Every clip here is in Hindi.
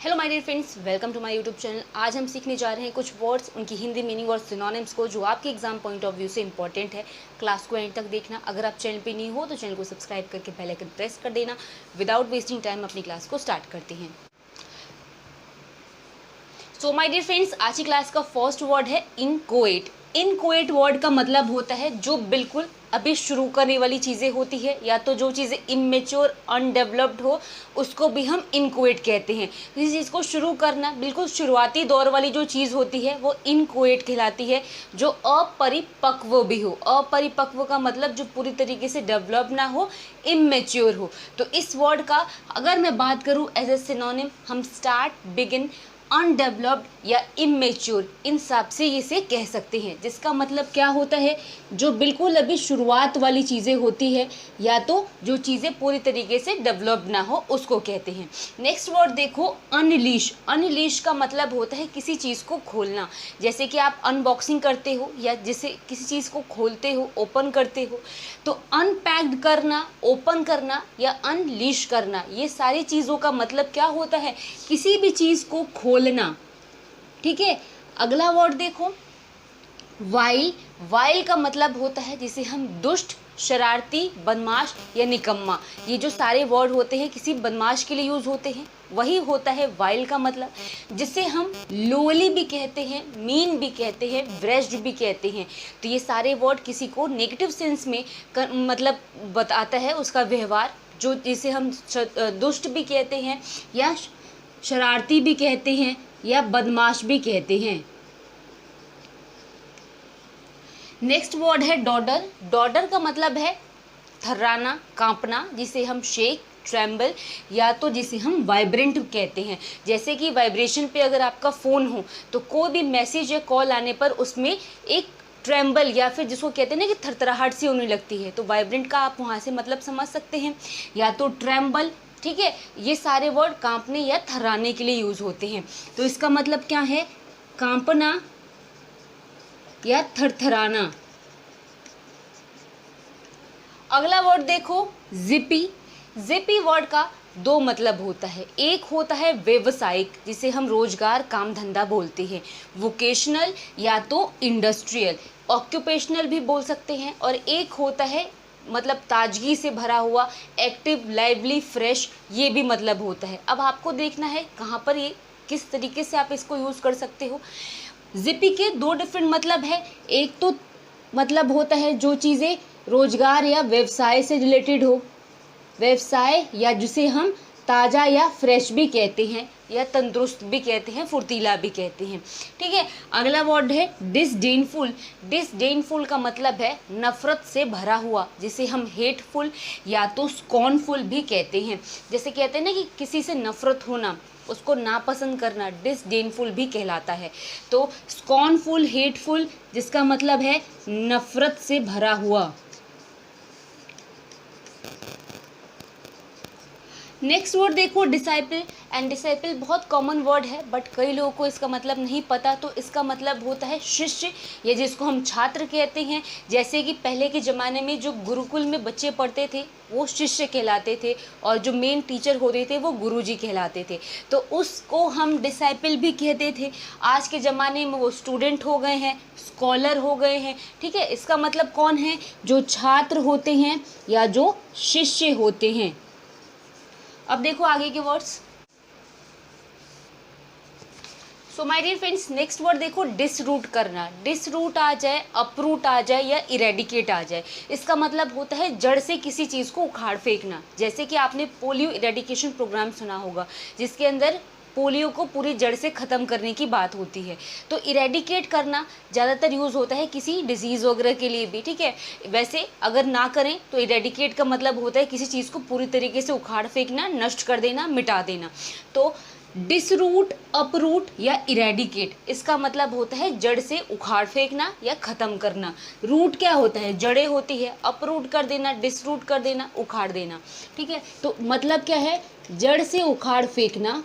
Hello my dear friends, welcome to my YouTube channel. आज हम सीखने जा रहे हैं कुछ वर्ड्स, उनकी हिंदी मीनिंग और सिनोनिम्स को, जो आपके एग्जाम पॉइंट ऑफ व्यू से इंपॉर्टेंट है। क्लास को एंड तक देखना। अगर आप चैनल पे नहीं हो तो चैनल को सब्सक्राइब करके बेल आइकन प्रेस कर देना। विदाउट वेस्टिंग टाइम अपनी क्लास को स्टार्ट करते हैं। सो माय डियर फ्रेंड्स, आज की क्लास का फर्स्ट वर्ड है इनकोएट। इनकोएट वर्ड का मतलब होता है जो बिल्कुल अभी शुरू करने वाली चीज़ें होती है, या तो जो चीज़ें इमेच्योर अनडेवलप्ड हो उसको भी हम इनकोएट कहते हैं। किसी चीज़ को शुरू करना, बिल्कुल शुरुआती दौर वाली जो चीज़ होती है वो इनकोएट कहलाती है, जो अपरिपक्व भी हो। अपरिपक्व का मतलब जो पूरी तरीके से डेवलप ना हो, इमेच्योर हो। तो इस वर्ड का अगर मैं बात करूँ एज ए सिनोनिम, हम स्टार्ट, बिगिन, अनडेवलप्ड या इमेच्योर, इन सब से इसे कह सकते हैं। जिसका मतलब क्या होता है, जो बिल्कुल अभी शुरुआत वाली चीज़ें होती है, या तो जो चीज़ें पूरी तरीके से डेवलप ना हो उसको कहते हैं। नेक्स्ट वर्ड देखो, अनलीश। अनलीश का मतलब होता है किसी चीज़ को खोलना। जैसे कि आप अनबॉक्सिंग करते हो या जैसे किसी चीज़ को खोलते हो, ओपन करते हो। तो अनपैक्ड करना, ओपन करना या अनलीश करना, ये सारी चीज़ों का मतलब क्या होता है, किसी भी चीज़ को खोलना। ठीक है। अगला वर्ड देखो, वाइल। वाइल का मतलब होता है जिसे हम दुष्ट, शरारती, बदमाश या निकम्मा, ये जो सारे वर्ड होते हैं किसी बदमाश के लिए यूज होते हैं, वही होता है वाइल का मतलब। जिसे हम लोली भी कहते हैं, मीन भी कहते हैं, ब्रेस्ट भी कहते हैं। तो ये सारे वर्ड किसी को नेगेटिव सेंस में मतलब बताता है उसका व्यवहार, जो जिसे हम दुष्ट भी कहते हैं, या शरारती भी कहते हैं, या बदमाश भी कहते हैं। नेक्स्ट वर्ड है डॉडर। डॉडर का मतलब है थर्राना, कांपना, जिसे हम शेक, ट्रेम्बल या तो जिसे हम वाइब्रेंट कहते हैं। जैसे कि वाइब्रेशन पे अगर आपका फ़ोन हो तो कोई भी मैसेज या कॉल आने पर उसमें एक ट्रेम्बल या फिर जिसको कहते हैं ना कि थरथराहट सी होने लगती है, तो वाइब्रेंट का आप वहाँ से मतलब समझ सकते हैं, या तो ट्रेम्बल। ठीक है। ये सारे वर्ड कांपने या थर्राने के लिए यूज़ होते हैं। तो इसका मतलब क्या है, कांपना या थरथराना। अगला वर्ड देखो, जिपी। जिपी वर्ड का दो मतलब होता है। एक होता है व्यवसायिक, जिसे हम रोजगार, काम धंधा बोलते हैं। वोकेशनल या तो इंडस्ट्रियल, ऑक्यूपेशनल भी बोल सकते हैं। और एक होता है मतलब ताजगी से भरा हुआ, एक्टिव, लाइवली, फ्रेश, ये भी मतलब होता है। अब आपको देखना है कहाँ पर ये किस तरीके से आप इसको यूज़ कर सकते हो। जिपी के दो डिफरेंट मतलब है। एक तो मतलब होता है जो चीज़ें रोजगार या व्यवसाय से रिलेटेड हो, व्यवसाय, या जिसे हम ताज़ा या फ्रेश भी कहते हैं, या तंदुरुस्त भी कहते हैं, फुर्तीला भी कहते हैं। ठीक है। अगला वर्ड है डिसडेनफुल। डिसडेनफुल का मतलब है नफरत से भरा हुआ, जिसे हम हेटफुल या तो स्कॉर्नफुल भी कहते हैं। जैसे कहते हैं ना कि किसी से नफरत होना, उसको नापसंद करना, डिसडेनफुल भी कहलाता है। तो स्कॉर्नफुल, हेटफुल, जिसका मतलब है नफरत से भरा हुआ। नेक्स्ट वर्ड देखो, डिसाइपल। एंड डिसाइपल बहुत कॉमन वर्ड है, बट कई लोगों को इसका मतलब नहीं पता। तो इसका मतलब होता है शिष्य, या जिसको हम छात्र कहते हैं। जैसे कि पहले के ज़माने में जो गुरुकुल में बच्चे पढ़ते थे वो शिष्य कहलाते थे, और जो मेन टीचर होते थे वो गुरुजी कहलाते थे। तो उसको हम डिसाइपल भी कहते थे। आज के ज़माने में वो स्टूडेंट हो गए हैं, स्कॉलर हो गए हैं। ठीक है। इसका मतलब कौन है, जो छात्र होते हैं या जो शिष्य होते हैं। अब देखो आगे के words. So my dear friends, next word देखो, डिसरूट करना। डिसरूट आ जाए, अपरूट आ जाए या इरेडिकेट आ जाए, इसका मतलब होता है जड़ से किसी चीज़ को उखाड़ फेंकना। जैसे कि आपने पोलियो इरेडिकेशन प्रोग्राम सुना होगा, जिसके अंदर पोलियो को पूरी जड़ से ख़त्म करने की बात होती है। तो इरेडिकेट करना ज़्यादातर यूज़ होता है किसी डिजीज़ वगैरह के लिए भी। ठीक है। वैसे अगर ना करें तो इरेडिकेट का मतलब होता है किसी चीज़ को पूरी तरीके से उखाड़ फेंकना, नष्ट कर देना, मिटा देना। तो डिसरूट, अपरूट या इरेडिकेट, इसका मतलब होता है जड़ से उखाड़ फेंकना या ख़त्म करना। रूट क्या होता है, जड़ें होती है। अपरूट कर देना, डिसरूट कर देना, उखाड़ देना। ठीक है। तो मतलब क्या है, जड़ से उखाड़ फेंकना,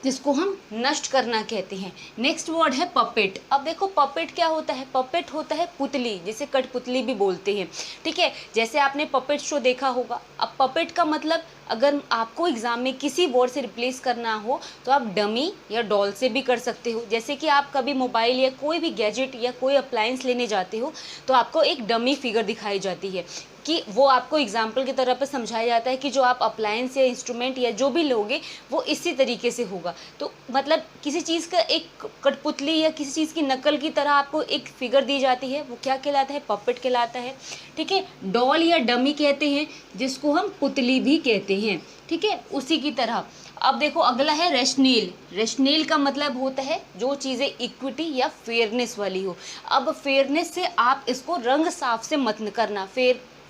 जिसको हम नष्ट करना कहते हैं। नेक्स्ट वर्ड है पपेट। अब देखो पपेट क्या होता है, पपेट होता है पुतली, जिसे कठपुतली भी बोलते हैं, ठीक है। जैसे आपने पपेट शो देखा होगा। अब पपेट का मतलब अगर आपको एग्जाम में किसी वर्ड से रिप्लेस करना हो तो आप डमी या डॉल से भी कर सकते हो। जैसे कि आप कभी मोबाइल या कोई भी गैजेट या कोई अप्लायंस लेने जाते हो तो आपको एक डमी फिगर दिखाई जाती है, कि वो आपको एग्जाम्पल की तरह पर समझाया जाता है कि जो आप अप्लायंस या इंस्ट्रूमेंट या जो भी लोगे वो इसी तरीके से होगा। तो मतलब किसी चीज़ का एक कठपुतली या किसी चीज़ की नकल की तरह आपको एक फिगर दी जाती है, वो क्या कहलाता है, पपेट कहलाता है, ठीक है। डॉल या डमी कहते हैं जिसको हम पुतली भी कहते हैं, ठीक है, उसी की तरह। अब देखो अगला है रेशनेल। रेशनेल का मतलब होता है जो चीज़ें इक्विटी या फेयरनेस वाली हो। अब फेयरनेस से आप इसको रंग साफ से मत करना।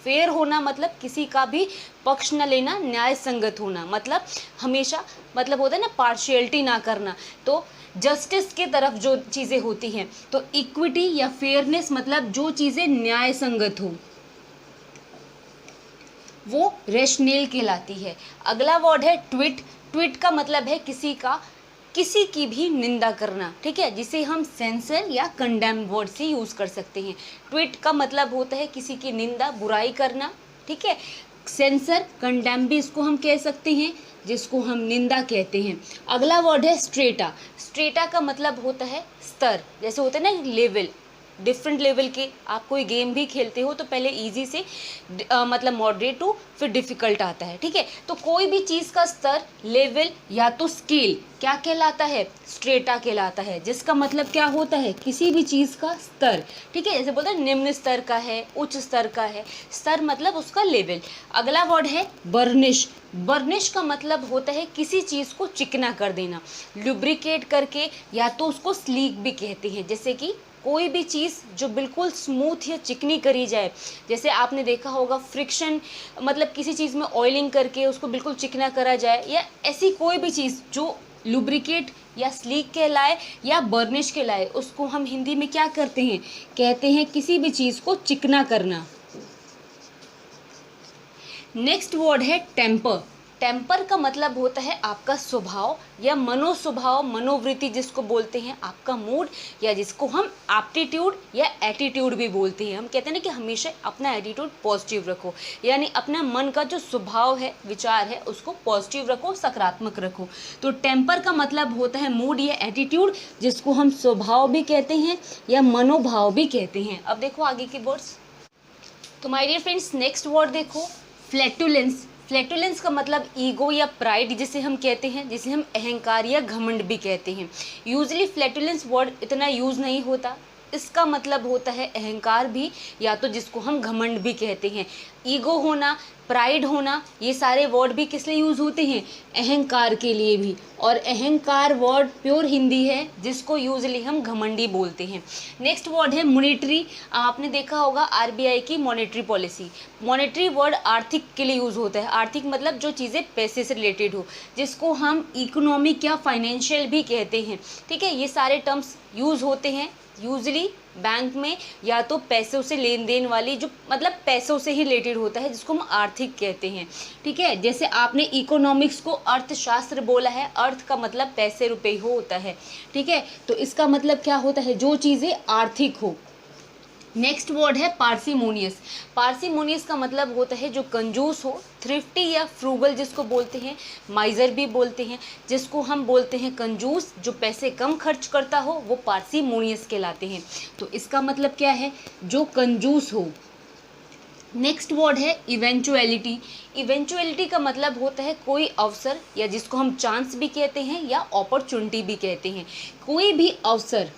फेयर होना मतलब किसी का भी पक्ष न लेना, न्याय संगत होना, मतलब हमेशा मतलब होता है ना पार्शियलिटी ना करना, तो जस्टिस के तरफ जो चीज़ें होती हैं। तो इक्विटी या फेयरनेस मतलब जो चीज़ें न्याय संगत हो वो रेशनेल कहलाती है। अगला वर्ड है ट्वीट। ट्वीट का मतलब है किसी की भी निंदा करना, ठीक है, जिसे हम सेंसर या कंडेम वर्ड से यूज़ कर सकते हैं। ट्वीट का मतलब होता है किसी की निंदा, बुराई करना, ठीक है। सेंसर, कंडेम भी इसको हम कह सकते हैं, जिसको हम निंदा कहते हैं। अगला वर्ड है स्ट्रेटा। स्ट्रेटा का मतलब होता है स्तर, जैसे होता है ना लेवल, डिफरेंट लेवल के। आप कोई गेम भी खेलते हो तो पहले इजी से मतलब मॉडरेट टू फिर डिफ़िकल्ट आता है, ठीक है। तो कोई भी चीज़ का स्तर, लेवल या तो स्केल क्या कहलाता है, स्ट्रेटा कहलाता है, जिसका मतलब क्या होता है किसी भी चीज़ का स्तर, ठीक है। जैसे बोलते हैं निम्न स्तर का है, उच्च स्तर का है, स्तर मतलब उसका लेवल। अगला वर्ड है बर्निश। बर्निश का मतलब होता है किसी चीज़ को चिकना कर देना, लुब्रिकेट करके, या तो उसको स्लीक भी कहते हैं। जैसे कि कोई भी चीज़ जो बिल्कुल स्मूथ या चिकनी करी जाए, जैसे आपने देखा होगा फ्रिक्शन, मतलब किसी चीज़ में ऑयलिंग करके उसको बिल्कुल चिकना करा जाए, या ऐसी कोई भी चीज़ जो लुब्रिकेट या स्लीक कहलाए या बर्निश कहलाए, उसको हम हिंदी में क्या करते हैं, कहते हैं किसी भी चीज़ को चिकना करना। नेक्स्ट वर्ड है टेम्पर। टेम्पर का मतलब होता है आपका स्वभाव या मनोस्वभाव, मनोवृत्ति जिसको बोलते हैं, आपका मूड, या जिसको हम एप्टीट्यूड या एटीट्यूड भी बोलते हैं। हम कहते हैं ना कि हमेशा अपना एटीट्यूड पॉजिटिव रखो, यानी अपना मन का जो स्वभाव है, विचार है, उसको पॉजिटिव रखो, सकारात्मक रखो। तो टेम्पर का मतलब होता है मूड या एटीट्यूड, जिसको हम स्वभाव भी कहते हैं या मनोभाव भी कहते हैं। अब देखो आगे के वर्ड्स। तो my dear friends, next word देखो फ्लैटुलेंस। फ्लैटुलेंस का मतलब ईगो या प्राइड जिसे हम कहते हैं, जिसे हम अहंकार या घमंड भी कहते हैं। यूजली फ्लैटुलेंस वर्ड इतना यूज़ नहीं होता। इसका मतलब होता है अहंकार भी, या तो जिसको हम घमंड भी कहते हैं। ईगो होना, प्राइड होना, ये सारे वर्ड भी किस लिए यूज़ होते हैं, अहंकार के लिए भी। और अहंकार वर्ड प्योर हिंदी है, जिसको यूजली हम घमंडी बोलते हैं। नेक्स्ट वर्ड है मॉनेटरी। आपने देखा होगा आरबीआई की मॉनेटरी पॉलिसी। मॉनेटरी वर्ड आर्थिक के लिए यूज़ होता है। आर्थिक मतलब जो चीज़ें पैसे से रिलेटेड हो, जिसको हम इकोनॉमिक या फाइनेंशियल भी कहते हैं, ठीक है। ये सारे टर्म्स यूज़ होते हैं यूजली बैंक में, या तो पैसों से लेन देन वाली, जो मतलब पैसों से ही रिलेटेड होता है, जिसको हम आर्थिक कहते हैं, ठीक है। जैसे आपने इकोनॉमिक्स को अर्थशास्त्र बोला है, अर्थ का मतलब पैसे रुपए हो होता है, ठीक है। तो इसका मतलब क्या होता है, जो चीज़ें आर्थिक हो। नेक्स्ट वर्ड है पार्सिमोनियस। पार्सिमोनियस का मतलब होता है जो कंजूस हो, थ्रिफ्टी या फ्रूगल जिसको बोलते हैं, माइजर भी बोलते हैं, जिसको हम बोलते हैं कंजूस, जो पैसे कम खर्च करता हो, वो पार्सिमोनियस कहलाते हैं। तो इसका मतलब क्या है, जो कंजूस हो। नेक्स्ट वर्ड है इवेंचुअलिटी। इवेंचुअलिटी का मतलब होता है कोई अवसर, या जिसको हम चांस भी कहते हैं या अपॉर्चुनिटी भी कहते हैं। कोई भी अवसर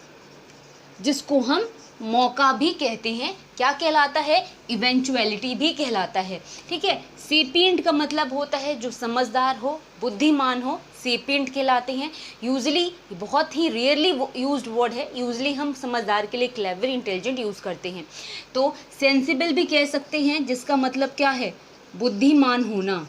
जिसको हम मौका भी कहते हैं, क्या कहलाता है, इवेंचुअलिटी भी कहलाता है, ठीक है। सेपिएंट का मतलब होता है जो समझदार हो, बुद्धिमान हो, सेपिएंट कहलाते हैं। यूजली बहुत ही रेयरली यूज्ड वर्ड है, यूजली हम समझदार के लिए क्लेवर, इंटेलिजेंट यूज़ करते हैं। तो सेंसिबल भी कह सकते हैं, जिसका मतलब क्या है, बुद्धिमान होना।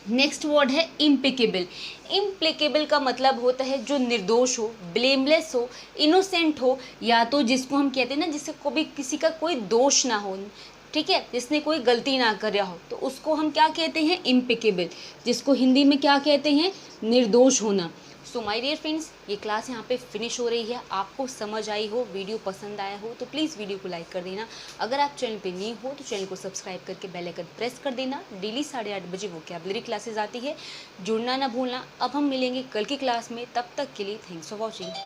नेक्स्ट वर्ड है इम्प्लिकेबल। इम्प्लिकेबल का मतलब होता है जो निर्दोष हो, ब्लेमलेस हो, इनोसेंट हो, या तो जिसको हम कहते हैं ना, जिससे कभी किसी का कोई दोष ना हो, ठीक है, जिसने कोई गलती ना कर रहा हो, तो उसको हम क्या कहते हैं, इम्पेकेबल, जिसको हिंदी में क्या कहते हैं, निर्दोष होना। सो माय डियर फ्रेंड्स, ये क्लास यहाँ पे फिनिश हो रही है। आपको समझ आई हो, वीडियो पसंद आया हो तो प्लीज़ वीडियो को लाइक कर देना। अगर आप चैनल पे नए हो तो चैनल को सब्सक्राइब करके बेल आइकन प्रेस कर देना। डेली 8:30 बजे वोकैबुलरी क्लासेस आती है, जुड़ना ना भूलना। अब हम मिलेंगे कल की क्लास में, तब तक के लिए थैंक्स फॉर वॉचिंग।